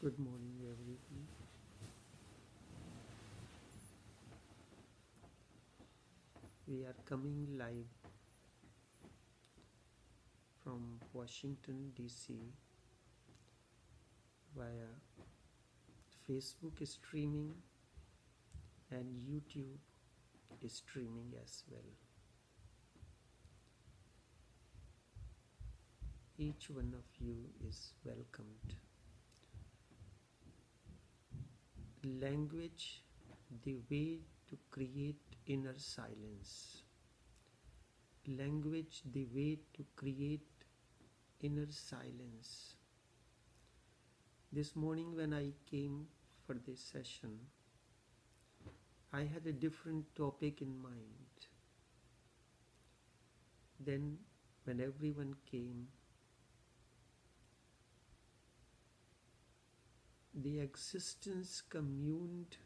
Good morning, everyone. We are coming live from Washington, D.C. via Facebook streaming and YouTube is streaming as well. Each one of you is welcomed. Language, the way to create inner silence. Language, the way to create inner silence. This morning when I came for this session, I had a different topic in mind. Then when everyone came, the existence communed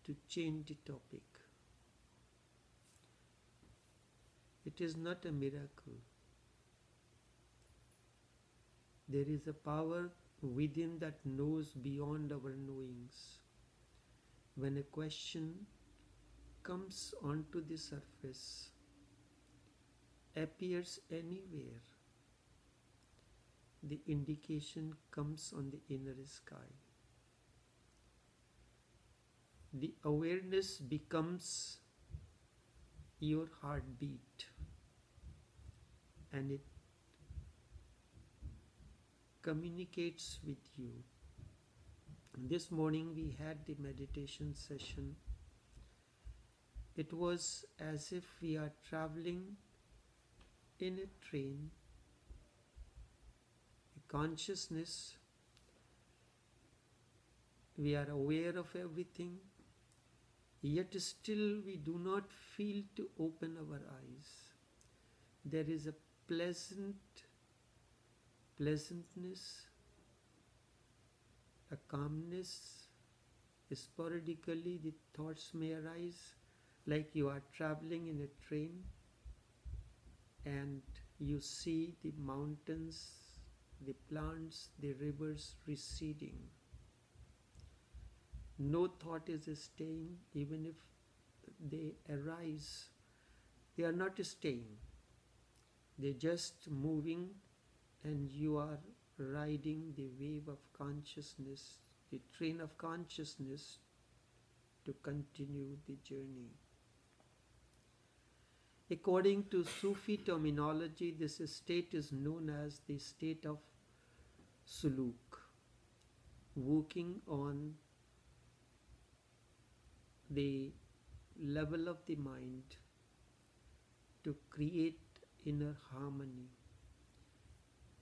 to change the topic. It is not a miracle. There is a power within that knows beyond our knowings. When a question comes onto the surface, appears anywhere, the indication comes on the inner sky. The awareness becomes your heartbeat, and it communicates with you. This morning we had the meditation session. It was as if we are traveling in a train. A consciousness, we are aware of everything, yet still we do not feel to open our eyes. There is a pleasantness, a calmness. Sporadically the thoughts may arise, like you are traveling in a train and you see the mountains, the plants, the rivers receding. No thought is staying. Even if they arise, they are not staying. They're just moving, and you are riding the wave of consciousness, the train of consciousness, to continue the journey. According to Sufi terminology, this state is known as the state of suluk, walking on the level of the mind to create inner harmony.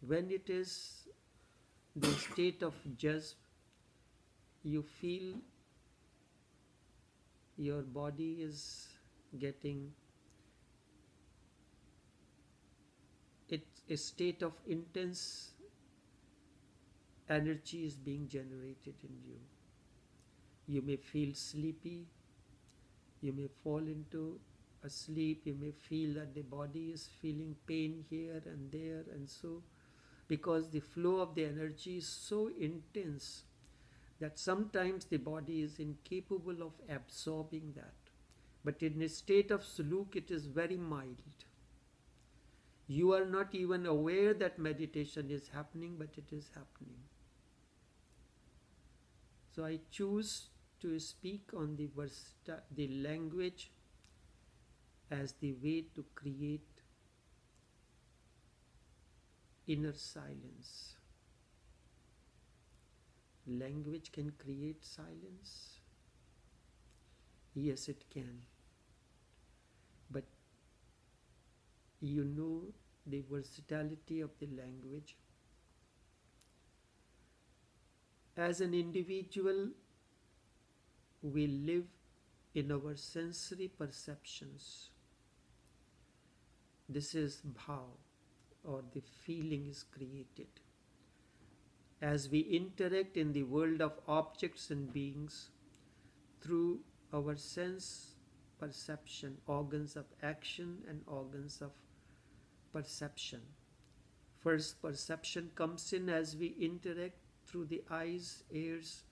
When it is the state of jazb, you feel your body is getting, it's a state of intense energy is being generated in you. You may feel sleepy, you may fall into a sleep, you may feel that the body is feeling pain here and there, and so, because the flow of the energy is so intense that sometimes the body is incapable of absorbing that. But in a state of suluk, it is very mild. You are not even aware that meditation is happening, but it is happening. So I choose to speak on the language as the way to create inner silence. Language can create silence. Yes, it can. But you know the versatility of the language. As an individual, we live in our sensory perceptions. This is bhav, or the feeling is created. As we interact in the world of objects and beings through our sense perception, organs of action and organs of perception, First perception comes in as we interact through the eyes, ears.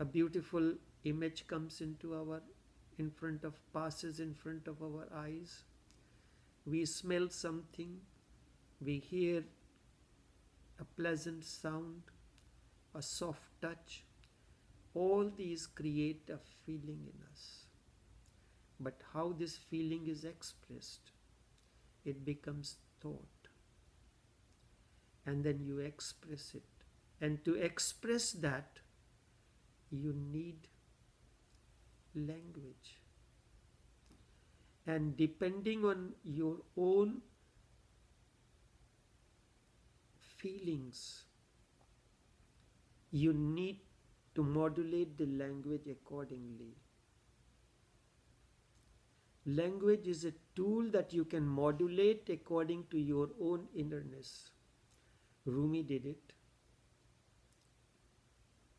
A beautiful image comes passes in front of our eyes. We smell something, we hear a pleasant sound, a soft touch. All these create a feeling in us. But how this feeling is expressed, it becomes thought. And then you express it. And to express that, you need language. And depending on your own feelings, you need to modulate the language accordingly. Language is a tool that you can modulate according to your own innerness. Rumi did it.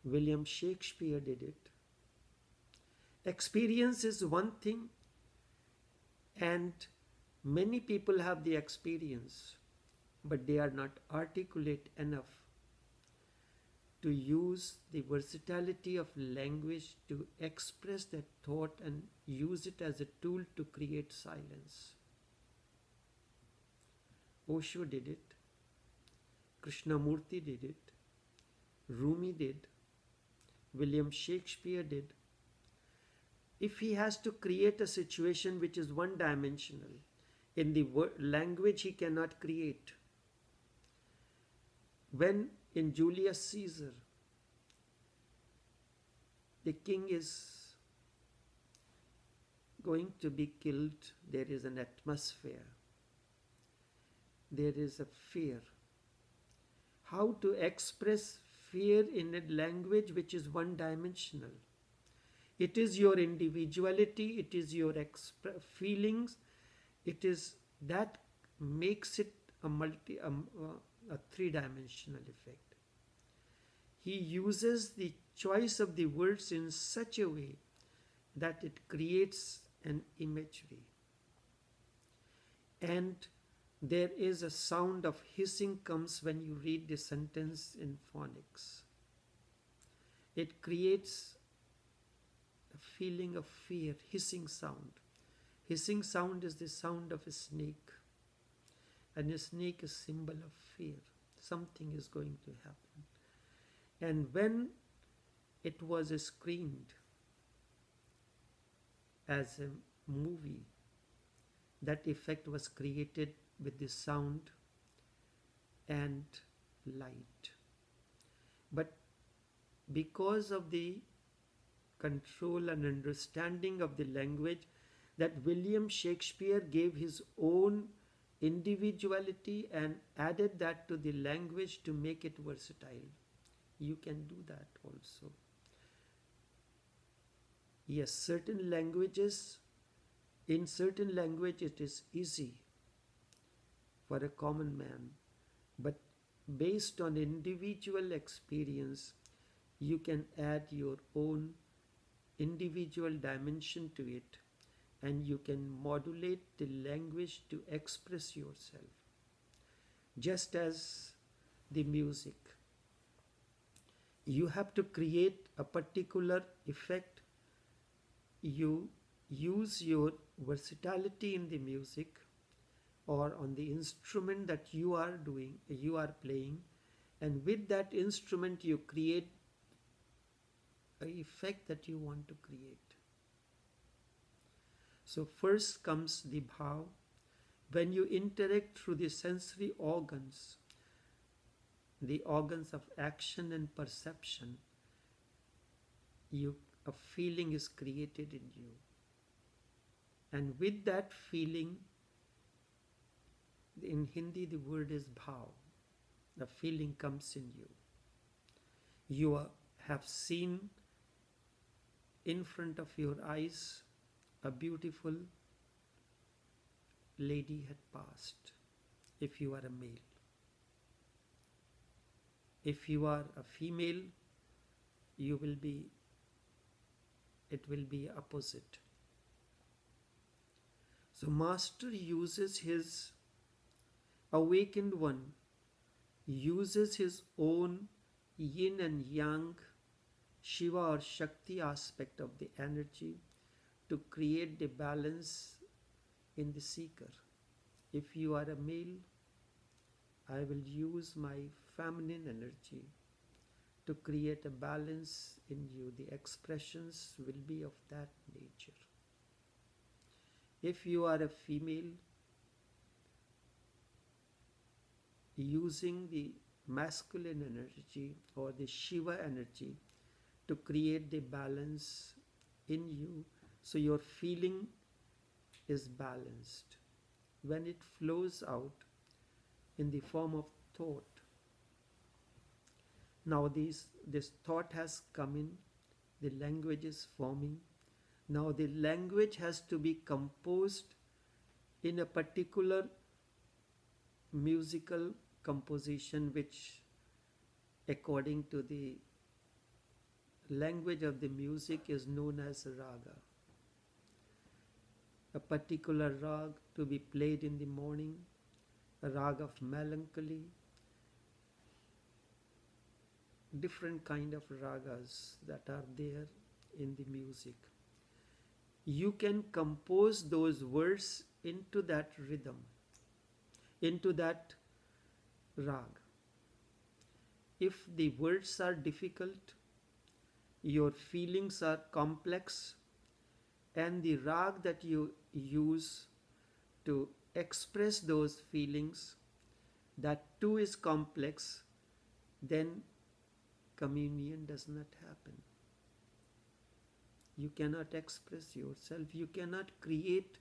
William Shakespeare did it. Experience is one thing, and many people have the experience, but they are not articulate enough to use the versatility of language to express that thought and use it as a tool to create silence. Osho did it. Krishnamurti did it. Rumi did. William Shakespeare did. If he has to create a situation which is one-dimensional, in the language he cannot create. When in Julius Caesar, the king is going to be killed, there is an atmosphere. There is a fear. How to express fear in a language which is one-dimensional? It is your individuality, it is your feelings, it is that makes it a three-dimensional effect. He uses the choice of the words in such a way that it creates an imagery. And there is a sound of hissing comes when you read the sentence in phonics. It creates a feeling of fear, hissing sound. Hissing sound is the sound of a snake. And a snake is a symbol of fear. Something is going to happen. And when it was screened as a movie, that effect was created with the sound and light. But because of the control and understanding of the language, that William Shakespeare gave his own individuality and added that to the language to make it versatile. You can do that also. Yes, certain languages, in certain language it is easy for a common man, but based on individual experience, you can add your own individual dimension to it, and you can modulate the language to express yourself. Just as the music, you have to create a particular effect. You use your versatility in the music or on the instrument that you are playing, and with that instrument you create an effect that you want to create. So first comes the bhav. When you interact through the sensory organs, the organs of action and perception, a feeling is created in you. And with that feeling, in Hindi the word is bhav. The feeling comes in you. You have seen in front of your eyes a beautiful lady had passed, if you are a male. If you are a female, it will be opposite. So Master uses his awakened one uses his own yin and yang, Shiva or Shakti aspect of the energy to create the balance in the seeker. If you are a male, I will use my feminine energy to create a balance in you. The expressions will be of that nature. If you are a female, using the masculine energy or the Shiva energy to create the balance in you, so your feeling is balanced. When it flows out in the form of thought, now this thought has come in, the language is forming. Now the language has to be composed in a particular musical composition, which according to the language of the music is known as raga. A particular rag to be played in the morning, a rag of melancholy, different kind of ragas that are there in the music. You can compose those words into that rhythm, into that rag. If the words are difficult, your feelings are complex, and the rag that you use to express those feelings, that too is complex, then communion does not happen. You cannot express yourself. You cannot create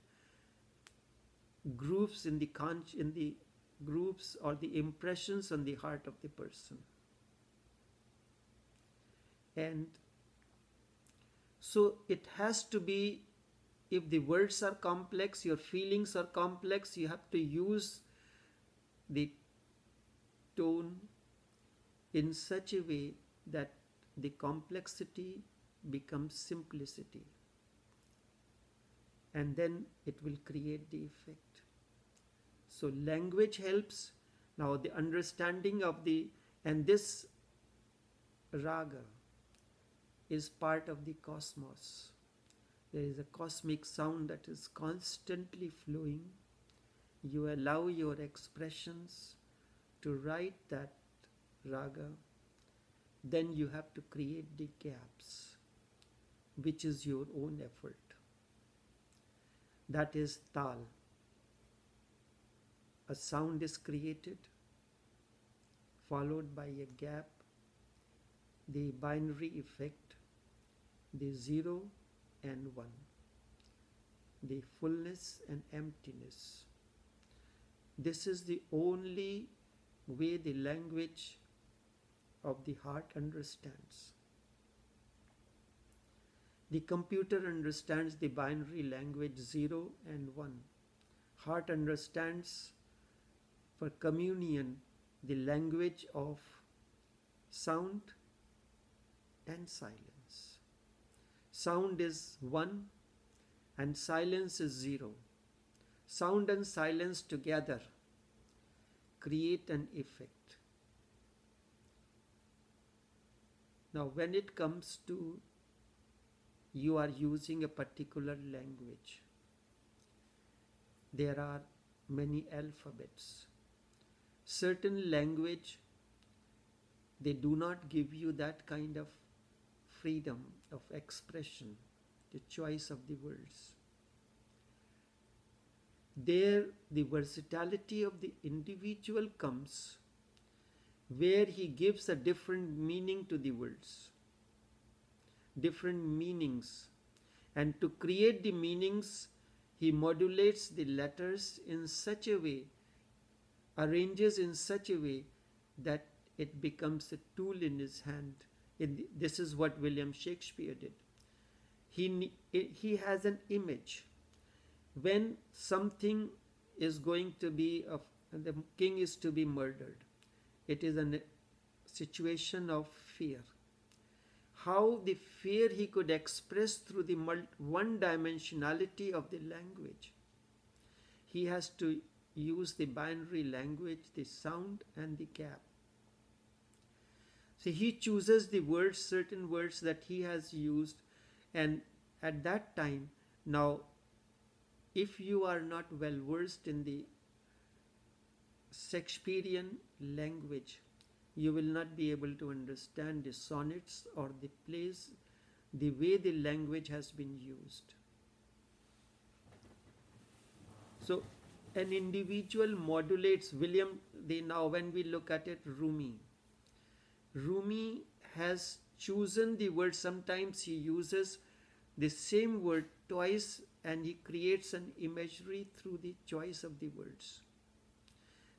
grooves in the grooves or the impressions on the heart of the person. And so it has to be, if the words are complex, your feelings are complex, you have to use the tone in such a way that the complexity becomes simplicity, and then it will create the effect. So language helps. Now the understanding of and this raga is part of the cosmos. There is a cosmic sound that is constantly flowing. You allow your expressions to write that raga, then you have to create the gaps, which is your own effort. That is tal. A sound is created, followed by a gap, the binary effect, the 0 and 1, the fullness and emptiness. This is the only way the language of the heart understands. The computer understands the binary language 0 and 1. Heart understands for communion the language of sound and silence. Sound is 1 and silence is 0. Sound and silence together create an effect. Now when it comes to you are using a particular language, there are many alphabets. Certain language, they do not give you that kind of freedom of expression, the choice of the words. There, the versatility of the individual comes where he gives a different meaning to the words, different meanings. And to create the meanings, he modulates the letters in such a way, arranges in such a way that it becomes a tool in his hand. This is what William Shakespeare did. He has an image. When something is going to be, the king is to be murdered, it is a situation of fear. How the fear he could express through the one-dimensionality of the language. He has to use the binary language, the sound and the gap. So he chooses the words, certain words that he has used, and at that time, now, if you are not well versed in the Shakespearean language, you will not be able to understand the sonnets or the plays, the way the language has been used. So, an individual modulates. Now when we look at it, Rumi has chosen the word. Sometimes he uses the same word twice and he creates an imagery through the choice of the words.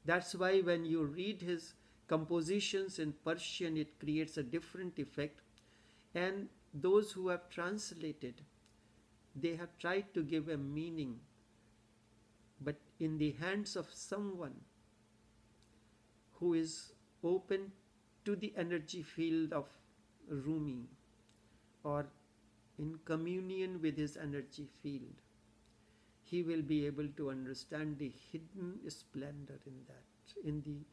That's why when you read his compositions in Persian, it creates a different effect. And those who have translated, they have tried to give a meaning, but in the hands of someone who is open to the energy field of Rumi or in communion with his energy field, he will be able to understand the hidden splendor in that, in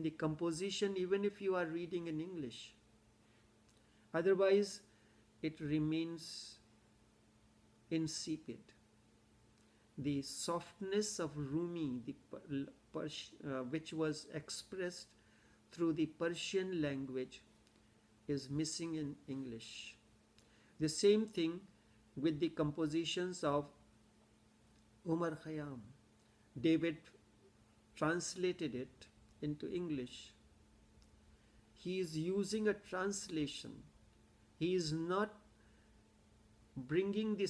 the composition, even if you are reading in English. Otherwise, it remains insipid. The softness of Rumi, which was expressed through the Persian language, is missing in English. The same thing with the compositions of Umar Khayyam. David translated it into English. He is using a translation. He is not bringing the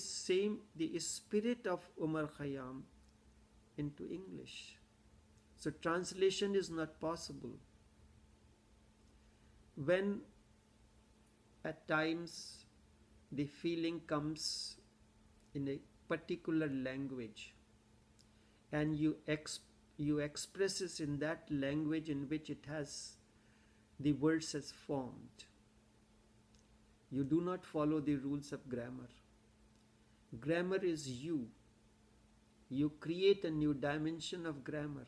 spirit of Umar Khayyam into English. So translation is not possible. When at times the feeling comes in a particular language and you express it in that language in which it has the words as formed, you do not follow the rules of grammar. Grammar is you. You create a new dimension of grammar.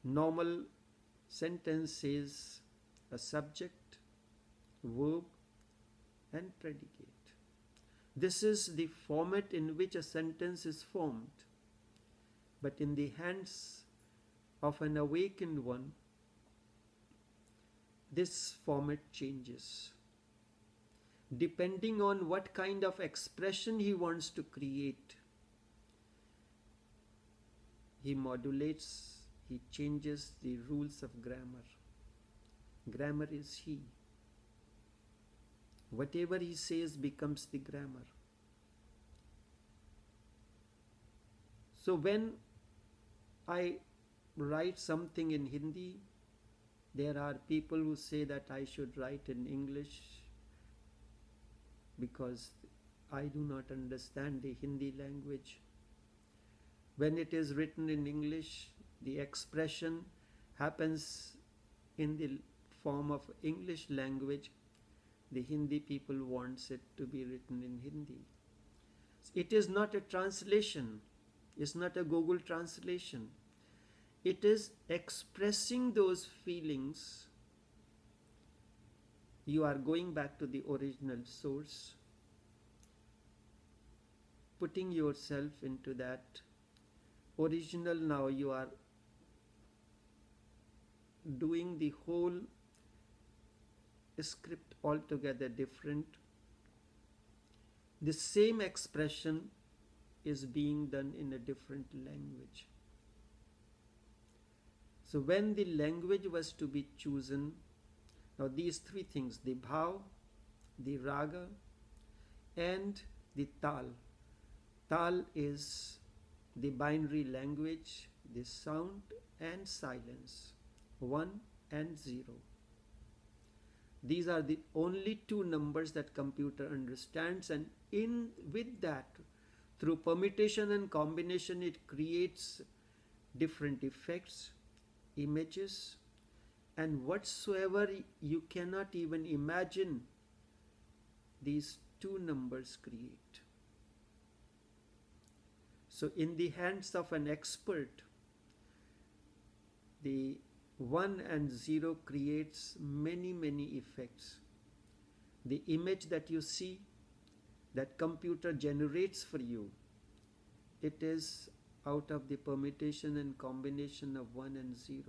Normal sentence is a subject, verb, and predicate. This is the format in which a sentence is formed. But in the hands of an awakened one, this format changes. Depending on what kind of expression he wants to create, he modulates, he changes the rules of grammar. Grammar is he. Whatever he says becomes the grammar. So when I write something in Hindi, there are people who say that I should write in English because I do not understand the Hindi language. When it is written in English, the expression happens in the form of English language. The Hindi people wants it to be written in Hindi. It is not a translation. It's not a Google translation. It is expressing those feelings. You are going back to the original source, putting yourself into that original. Now you are doing the whole script altogether different. The same expression is being done in a different language. So when the language was to be chosen, now these three things, the bhav, the raga, and the tal. Tal is the binary language, the sound and silence, 1 and 0. These are the only two numbers that computer understands, and with that, through permutation and combination, it creates different effects, images, and whatsoever you cannot even imagine, these two numbers create. So in the hands of an expert, the 1 and 0 creates many, many effects. The image that you see, that computer generates for you, it is out of the permutation and combination of 1 and 0.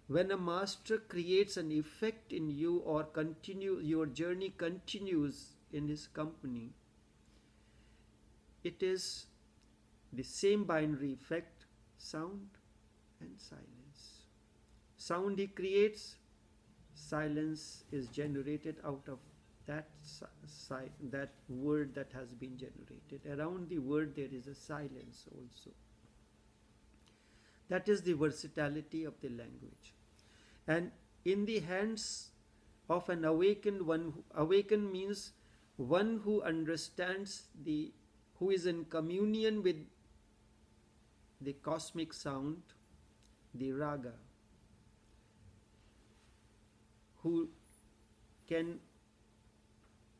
When a master creates an effect in you, or your journey continues in his company, it is the same binary effect, sound and silence. Sound he creates, silence is generated out of that word that has been generated. Around the word there is a silence also. That is the versatility of the language. And in the hands of an awakened one, awakened means one who understands who is in communion with the cosmic sound, the raga, who can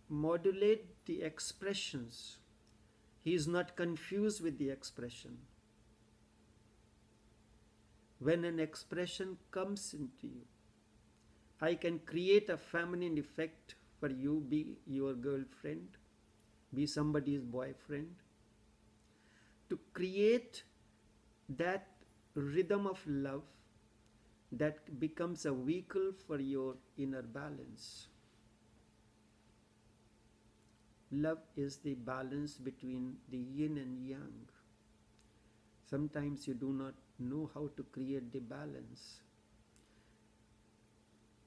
modulate the expressions. He is not confused with the expression. When an expression comes into you, I can create a feminine effect for you, be your girlfriend, be somebody's boyfriend, to create that rhythm of love that becomes a vehicle for your inner balance. Love is the balance between the yin and yang. Sometimes you do not know how to create the balance.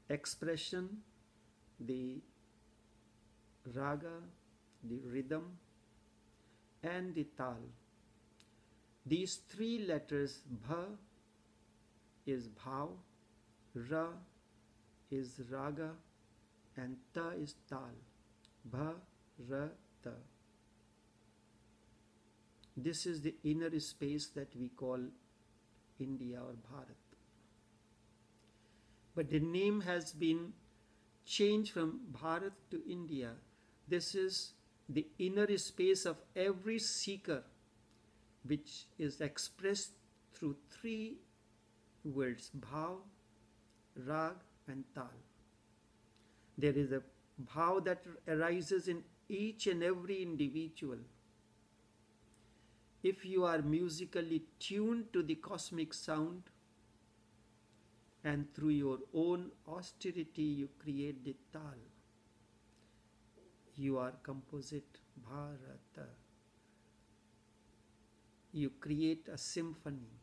Expression, the raga, the rhythm, and the tal. These three letters, bha is bhav, ra is raga, and ta is tal. Bha, ra, ta. This is the inner space that we call India or Bharat. But the name has been changed from Bharat to India. This is the inner space of every seeker, which is expressed through three words, bhav, rag, and tal. There is a bhav that arises in each and every individual. If you are musically tuned to the cosmic sound, and through your own austerity you create the tal, you are composite Bharata. You create a symphony.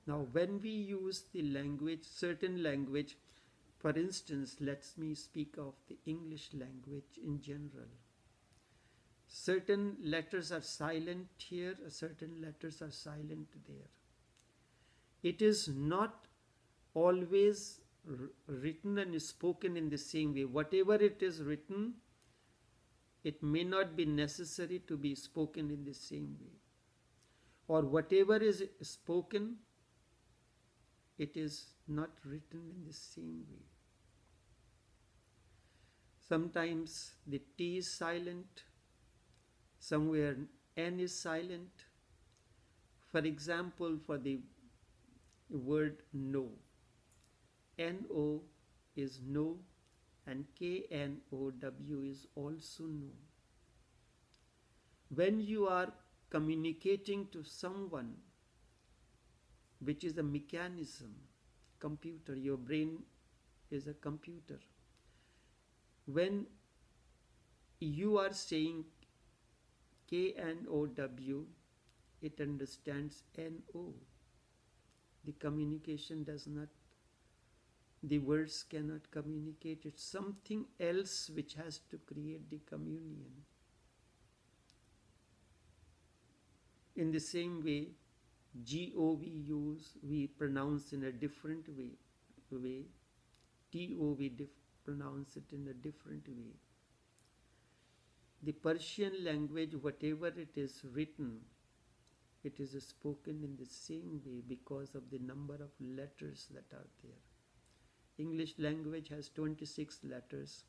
Now when we use the language, certain language, for instance, let me speak of the English language in general. Certain letters are silent here, certain letters are silent there. It is not always written and spoken in the same way. Whatever it is written, it may not be necessary to be spoken in the same way. Or whatever is spoken, it is not written in the same way. Sometimes the T is silent, somewhere N is silent. For example, for the word no, N-O is no, and K-N-O-W is also no. When you are communicating to someone, which is a mechanism, computer, your brain is a computer. When you are saying K-N-O-W, it understands N-O. The communication does not, the words cannot communicate. It's something else which has to create the communion. In the same way, G-O we pronounce in a different way. T-O we pronounce it in a different way. The Persian language, whatever it is written, it is spoken in the same way because of the number of letters that are there. English language has 26 letters.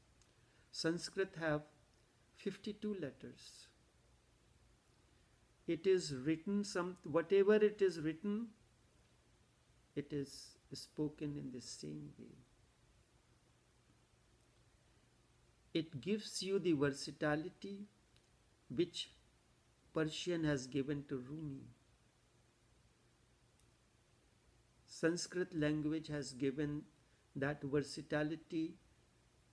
Sanskrit have 52 letters. It is written, whatever it is written, it is spoken in the same way. It gives you the versatility which Persian has given to Rumi. Sanskrit language has given that versatility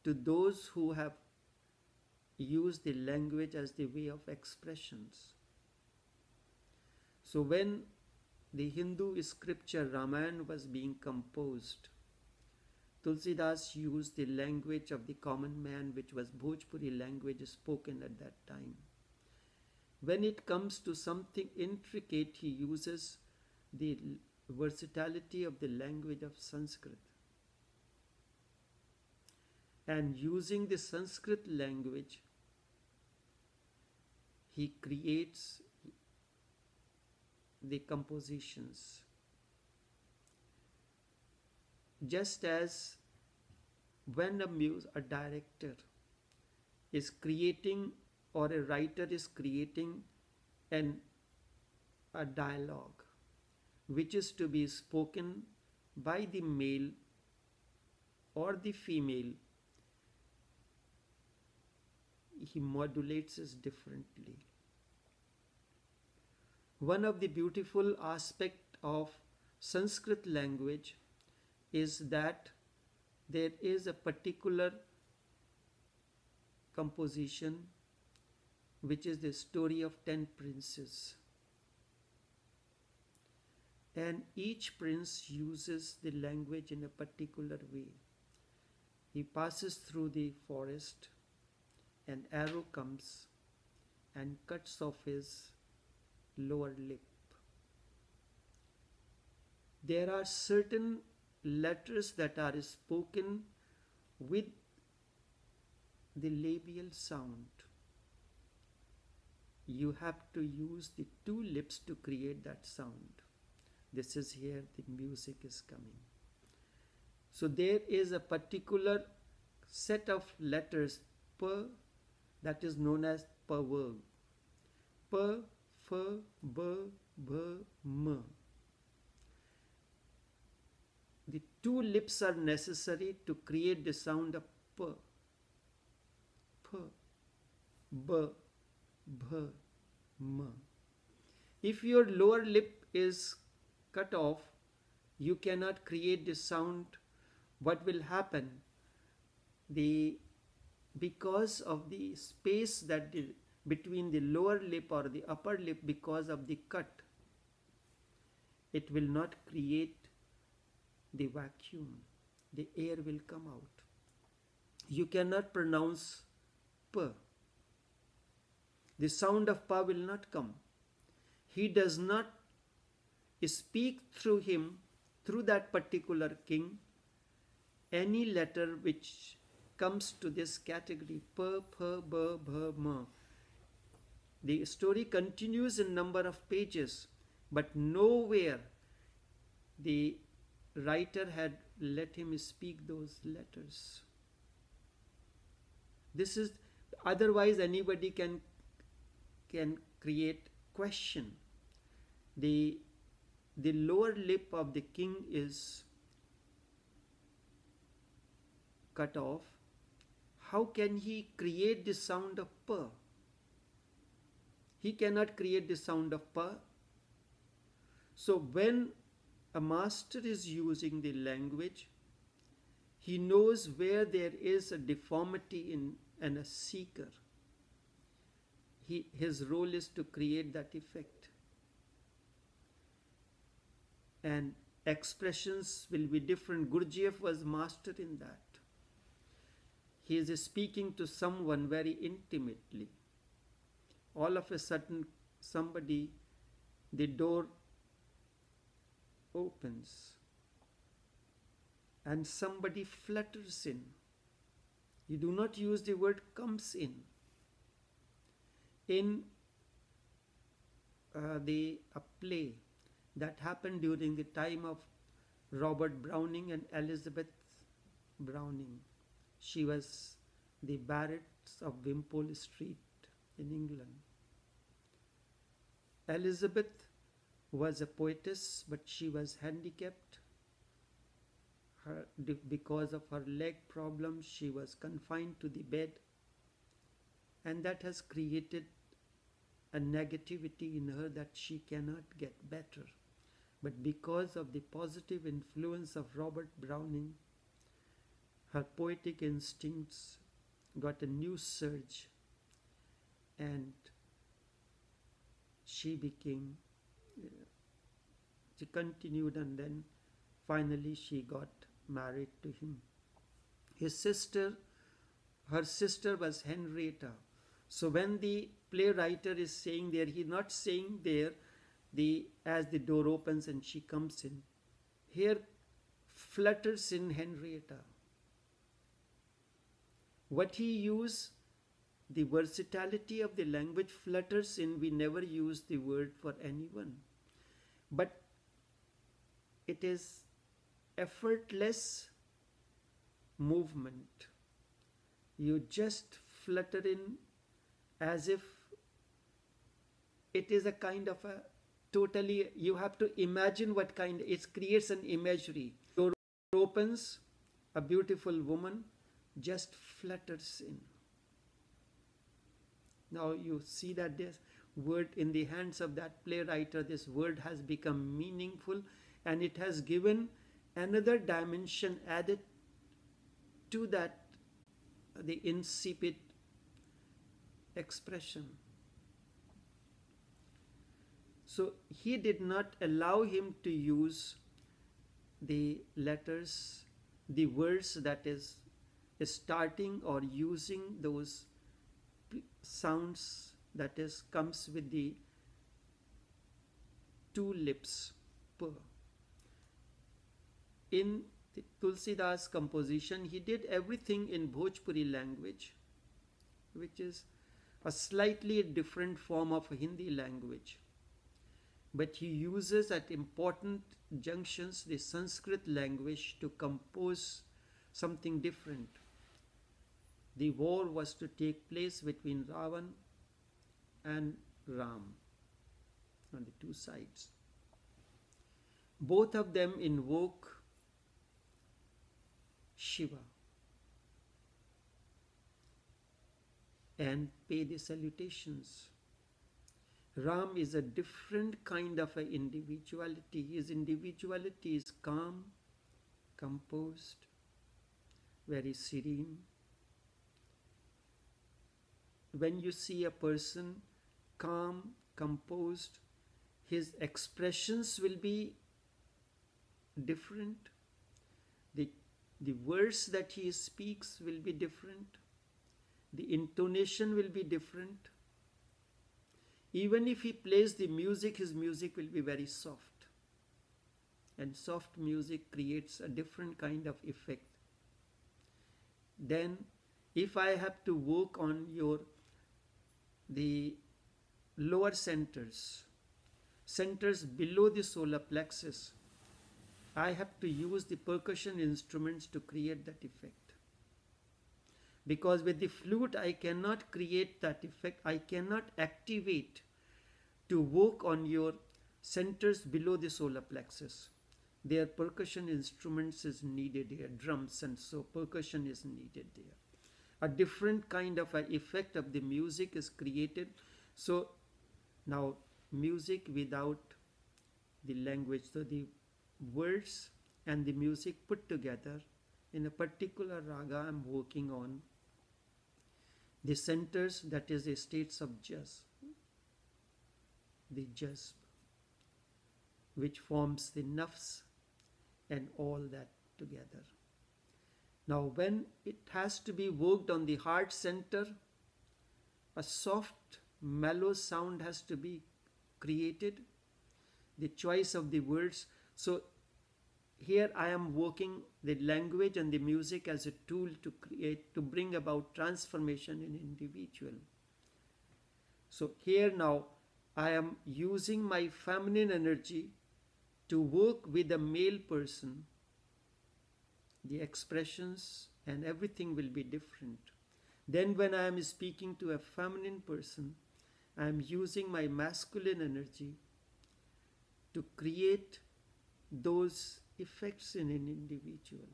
to those who have used the language as the way of expressions. So when the Hindu scripture Ramayana was being composed, Tulsidas used the language of the common man, which was Bhojpuri language spoken at that time. When it comes to something intricate, he uses the versatility of the language of Sanskrit. And using the Sanskrit language, he creates the compositions. Just as when a director is creating or a writer is creating a dialogue which is to be spoken by the male or the female, he modulates it differently. One of the beautiful aspects of Sanskrit language is that there is a particular composition which is the story of 10 princes. And each prince uses the language in a particular way. He passes through the forest, an arrow comes and cuts off his lower lip. There are certain letters that are spoken with the labial sound. You have to use the two lips to create that sound. This is here the music is coming. So there is a particular set of letters P that is known as Pavag. P, F, B, B, M. The two lips are necessary to create the sound of P, P, B, B, M. If your lower lip is cut off, you cannot create the sound. What will happen? Because of the space that between the lower lip or the upper lip, because of the cut, it will not create the vacuum. The air will come out. You cannot pronounce P. The sound of Pa will not come. He does not speak through him, through that particular king, any letter which comes to this category, P, P, B, B, M. The story continues in number of pages, but nowhere the writer had let him speak those letters. This is, otherwise anybody can create question. The lower lip of the king is cut off. How can he create the sound of P? He cannot create the sound of P. So when a master is using the language, he knows where there is a deformity and a seeker. His role is to create that effect. And expressions will be different. Gurdjieff was master in that. He is speaking to someone very intimately. All of a sudden, the door opens and somebody flutters in. You do not use the word comes in. In a play that happened during the time of Robert Browning and Elizabeth Browning. She was the Barretts of Wimpole Street in England. Elizabeth was a poetess, but she was handicapped because of her leg problems, she was confined to the bed, and that has created a negativity in her that she cannot get better. But because of the positive influence of Robert Browning, her poetic instincts got a new surge, and she became, she continued, and then finally she got married to him. His sister, her sister was Henrietta. So when the playwright is saying there, he's not saying there as the door opens and she comes in. Here flutters in Henrietta. What he used, the versatility of the language flutters in, we never use the word for anyone. But it is effortless movement. You just flutter in as if it is a kind of a totally, you have to imagine what kind, it creates an imagery. Door opens, a beautiful woman just flutters in. Now you see that this word in the hands of that playwright, this word has become meaningful, and it has given another dimension added to that, the insipid expression. So he did not allow him to use the letters, the words that is starting or using those sounds that is comes with the two lips. In the Tulsidas composition, he did everything in Bhojpuri language, which is a slightly different form of Hindi language. But he uses at important junctions the Sanskrit language to compose something different. The war was to take place between Ravan and Ram on the two sides. Both of them invoke Shiva and pay the salutations. Ram is a different kind of an individuality. His individuality is calm, composed, very serene. When you see a person calm, composed, his expressions will be different. The words that he speaks will be different. The intonation will be different. Even if he plays the music, his music will be very soft. And soft music creates a different kind of effect. Then, if I have to work on the lower centers below the solar plexus, I have to use the percussion instruments to create that effect. Because with the flute, I cannot create that effect. I cannot activate to work on your centers below the solar plexus. Their percussion instruments is needed here, drums, and so percussion is needed there. A different kind of an effect of the music is created. So now music without the language, so the words and the music put together in a particular raga I am working on. The centers, that is the states of jazz, the jazb, which forms the nafs and all that together. Now when it has to be worked on the heart center, a soft, mellow sound has to be created, the choice of the words. So here I am working the language and the music as a tool to create, to bring about transformation in individual. So here now I am using my feminine energy to work with a male person. The expressions and everything will be different. Then when I am speaking to a feminine person, I am using my masculine energy to create those effects in an individual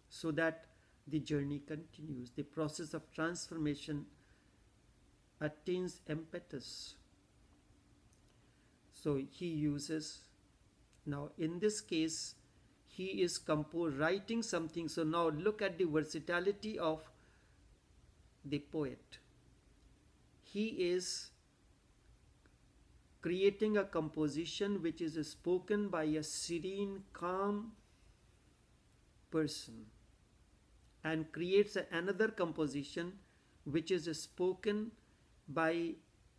so that the journey continues. The process of transformation attains impetus. So he uses, now in this case, he is writing something. So now look at the versatility of the poet. He is creating a composition which is spoken by a serene, calm person, and creates another composition which is spoken by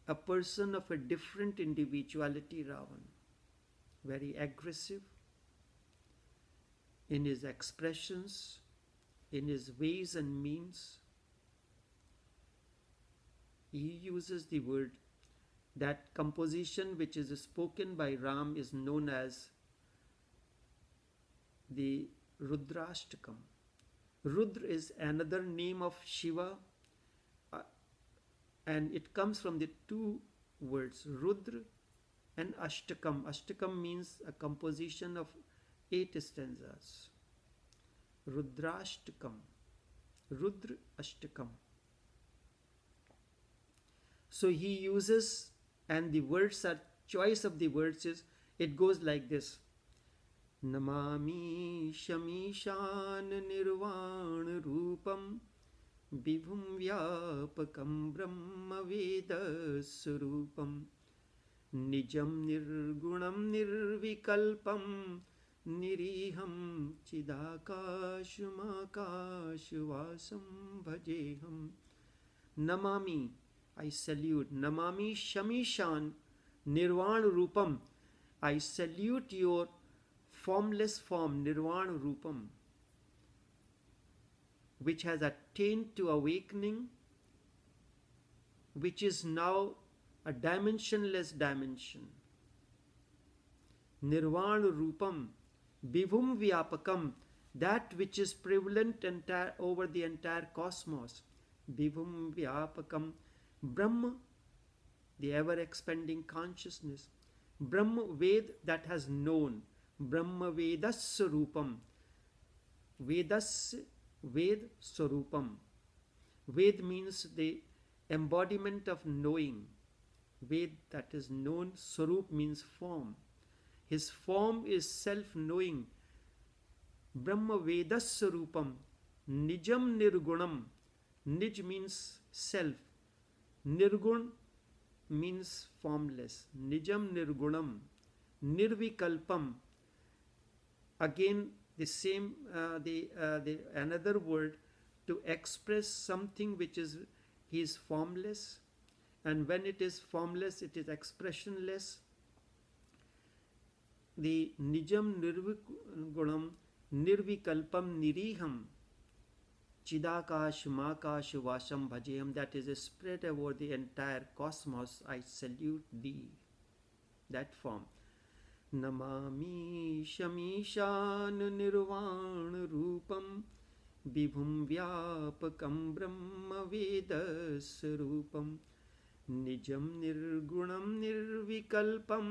a person of a different individuality, Ravan. Very aggressive in his expressions, in his ways and means. He uses the word, that composition which is spoken by Ram is known as the Rudrashtakam. Rudra is another name of Shiva, and it comes from the two words Rudra and Ashtakam. Ashtakam means a composition of 8 stanzas. Rudrashtakam, Rudra Ashtakam. So he uses, and the words are, choice of the words is, it goes like this. Namami shamishan nirvana rupam vibhum vyapakam brahma veda surupam nijam nirgunam nirvikalpam niriham chidakashmakashvasam bhajeham. Namami, I salute. Namami shamishan nirvana rupam, I salute your formless form, nirvana rupam, which has attained to awakening, which is now a dimensionless dimension. Nirvana rupam, vibhum vyapakam, that which is prevalent over the entire cosmos. Vibhum vyapakam, Brahma, the ever-expanding consciousness. Brahma Ved, that has known. Brahma Vedas Sarupam. Vedas, Ved Sarupam. Ved means the embodiment of knowing. Ved, that is known. Sarup means form. His form is self-knowing. Brahma Vedas Sarupam. Nijam Nirgunam. Nij means self. Nirgun means formless. Nijam Nirgunam. Nirvikalpam. Again, the same, another word to express something which is, he is formless, and when it is formless, it is expressionless. The Nijam Nirvigunam Nirvikalpam Niriham Chidakash Makash Vasam Bhajeham, that is spread over the entire cosmos. I salute thee. That form. Namami shamishan nirvana rupam vibhum vyapakam brahma vedas rupam nijam nirgunam nirvikalpam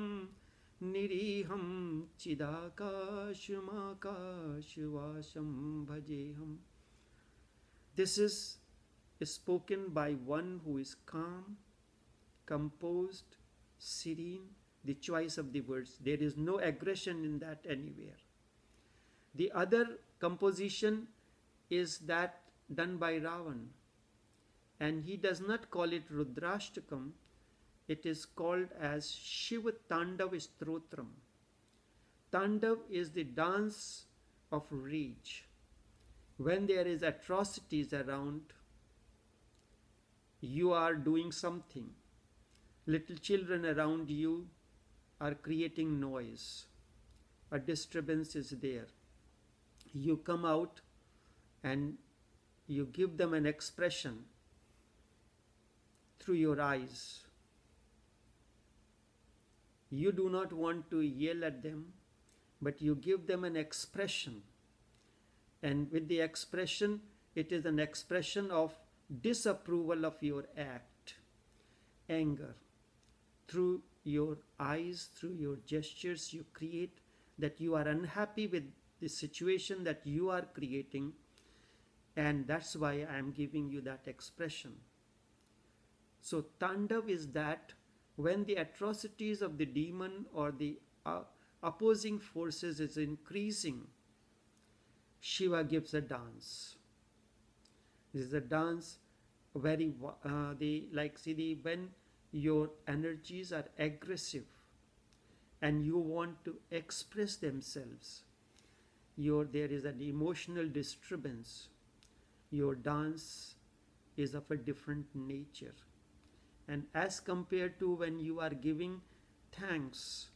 niriham chidakashmakashvasam bhajeham. This is spoken by one who is calm, composed, serene. The choice of the words, there is no aggression in that anywhere. The other composition is that done by Ravan, and he does not call it Rudrashtakam. It is called as Shiva Tandav Strotram. Tandav is the dance of rage. When there is atrocities around, you are doing something. Little children around you are creating noise. A disturbance is there. You come out and you give them an expression through your eyes. You do not want to yell at them, but you give them an expression. And with the expression, it is an expression of disapproval of your act, anger. Through your eyes, through your gestures, you create that you are unhappy with the situation that you are creating, and that's why I am giving you that expression. So Tandav is that when the atrocities of the demon or the opposing forces is increasing, Shiva gives a dance. This is a dance very when your energies are aggressive and you want to express themselves, there is an emotional disturbance, your dance is of a different nature. And as compared to when you are giving thanks,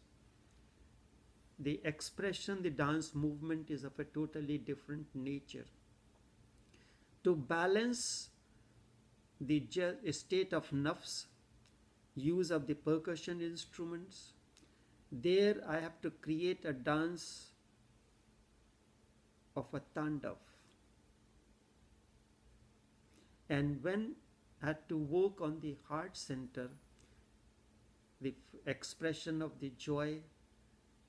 the expression, the dance movement is of a totally different nature. To balance the state of nafs, use of the percussion instruments, there I have to create a dance of a tandav. And when I had to work on the heart center, the expression of the joy,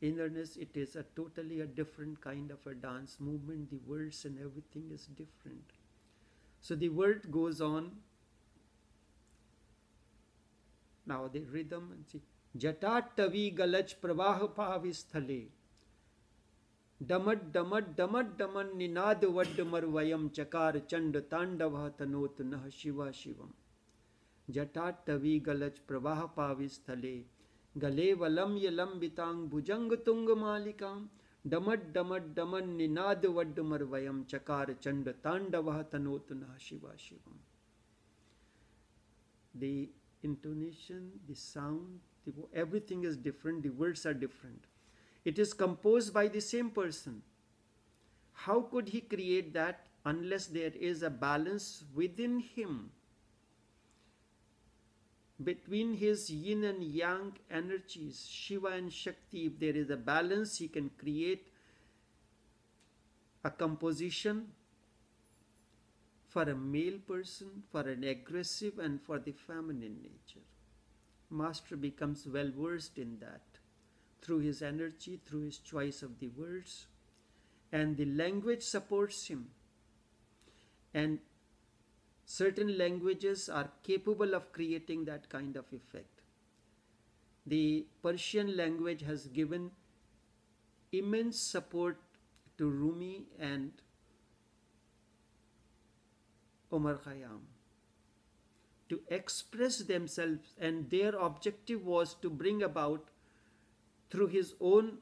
innerness, it is a totally a different kind of a dance movement. The words and everything is different. So the word goes on. Now the rhythm and see. Jatat tavi galach prabah pavisthale. Damad damad damad daman ninad vaddamar vayam chakar chand tandavah tanot nah shiva shivam. Jatat tavi galach prabah pavisthale. Gale valam yalam bitang bhujang tung malikam. Damad damad daman ninad vaddamar vayam chakar chand tandavah tanot nah shiva shivam. The intonation, the sound, everything is different, the words are different. It is composed by the same person. How could he create that unless there is a balance within him? Between his yin and yang energies, Shiva and Shakti, if there is a balance, he can create a composition for a male person, for an aggressive, and for the feminine nature. Master becomes well versed in that through his energy, through his choice of the words, and the language supports him. And certain languages are capable of creating that kind of effect. The Persian language has given immense support to Rumi and Omar Khayyam to express themselves, and their objective was to bring about through his own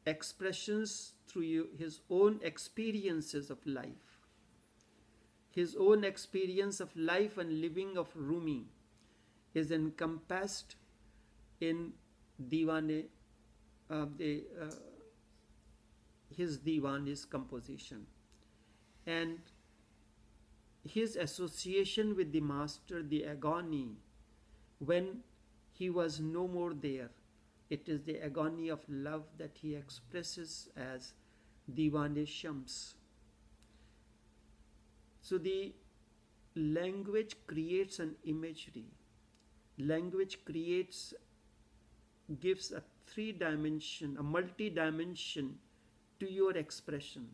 expressions, through his own experiences of life. His own experience of life and living of Rumi is encompassed in Diwan, his Diwan, his composition. And his association with the master, the agony, when he was no more there, it is the agony of love that he expresses as Diwan-e-Shams. So the language creates an imagery. Language gives a three-dimension, a multi-dimension to your expression.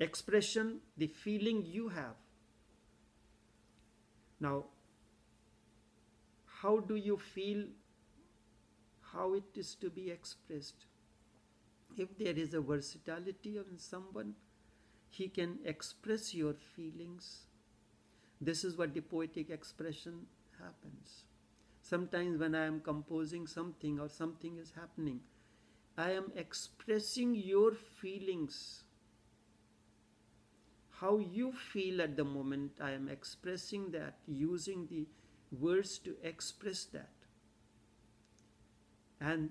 Expression, the feeling you have. Now, how do you feel how it is to be expressed? If there is a versatility in someone, he can express your feelings. This is what the poetic expression happens. Sometimes when I am composing something or something is happening, I am expressing your feelings. How you feel at the moment, I am expressing that, using the words to express that. And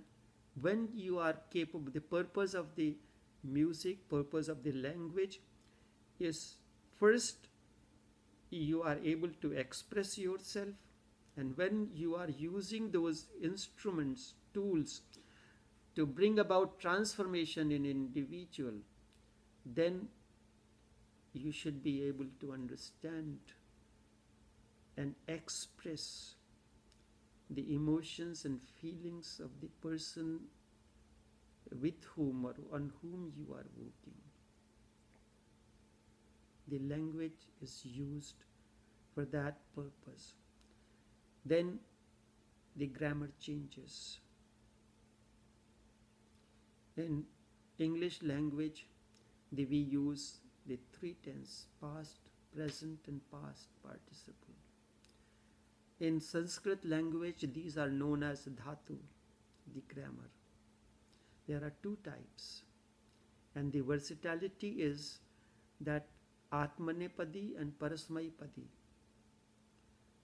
when you are capable, the purpose of the music, purpose of the language is first you are able to express yourself, and when you are using those instruments, tools to bring about transformation in individual, then you should be able to understand and express the emotions and feelings of the person with whom or on whom you are working. The language is used for that purpose. Then the grammar changes. In English language, we use the three tense: past, present, and past participle. In Sanskrit language, these are known as dhatu, the grammar. There are two types, and the versatility is that Atmanepadi and Parasmaipadi,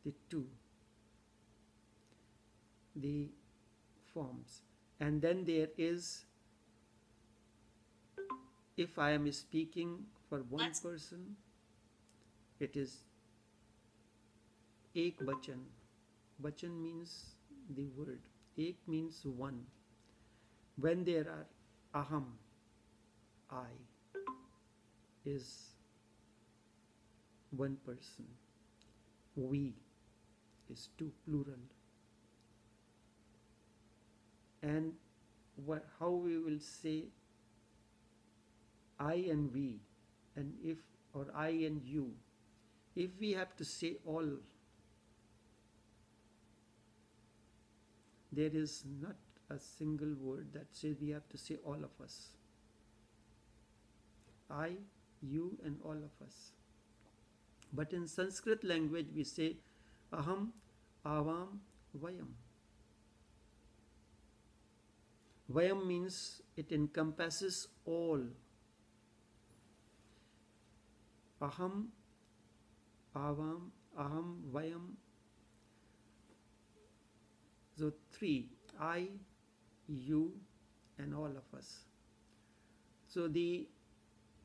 the two, the forms. And then there is, if I am speaking for one person, it is ek bachan. Bachan means the word. Ek means one. When there are aham, I, is one person. We is two, plural. And how we will say I and we, and if, or I and you, if we have to say all, there is not a single word that says we have to say all of us. I, you, and all of us. But in Sanskrit language we say aham, avam, vayam. Vayam means it encompasses all. Aham, avam, aham, vayam. So three: I, you, and all of us. So the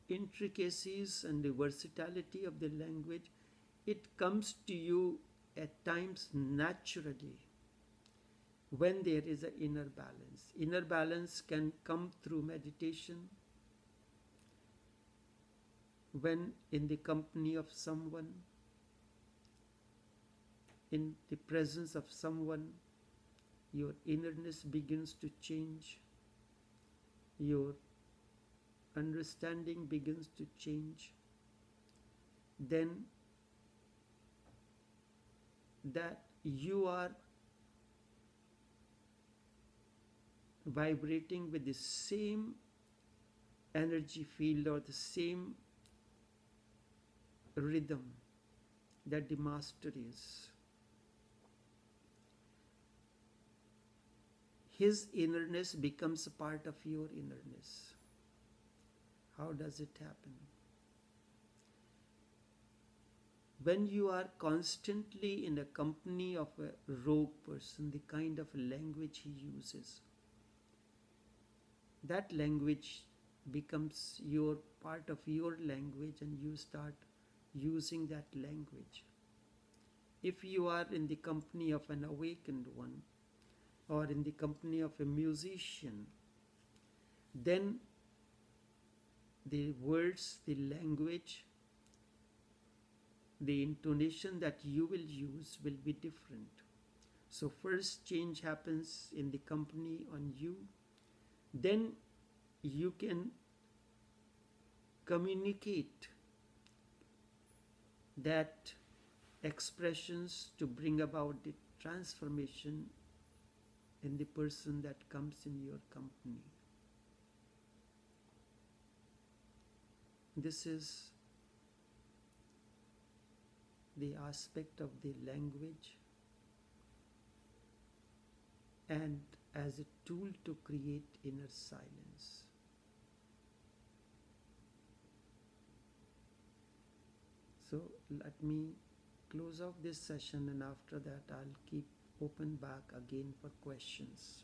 intricacies and the versatility of the language, it comes to you at times naturally when there is an inner balance. Inner balance can come through meditation, when in the company of someone, in the presence of someone, your innerness begins to change, your understanding begins to change, then that you are vibrating with the same energy field or the same rhythm that the master is. His innerness becomes a part of your innerness. How does it happen? When you are constantly in a company of a rogue person, the kind of language he uses, that language becomes your part of your language, and you start using that language. If you are in the company of an awakened one, or in the company of a musician, then the words, the language, the intonation that you will use will be different. So first change happens in the company on you, then you can communicate that expressions to bring about the transformation in the person that comes in your company. This is the aspect of the language, and as a tool to create inner silence. So let me close off this session, and after that I'll keep open back again for questions.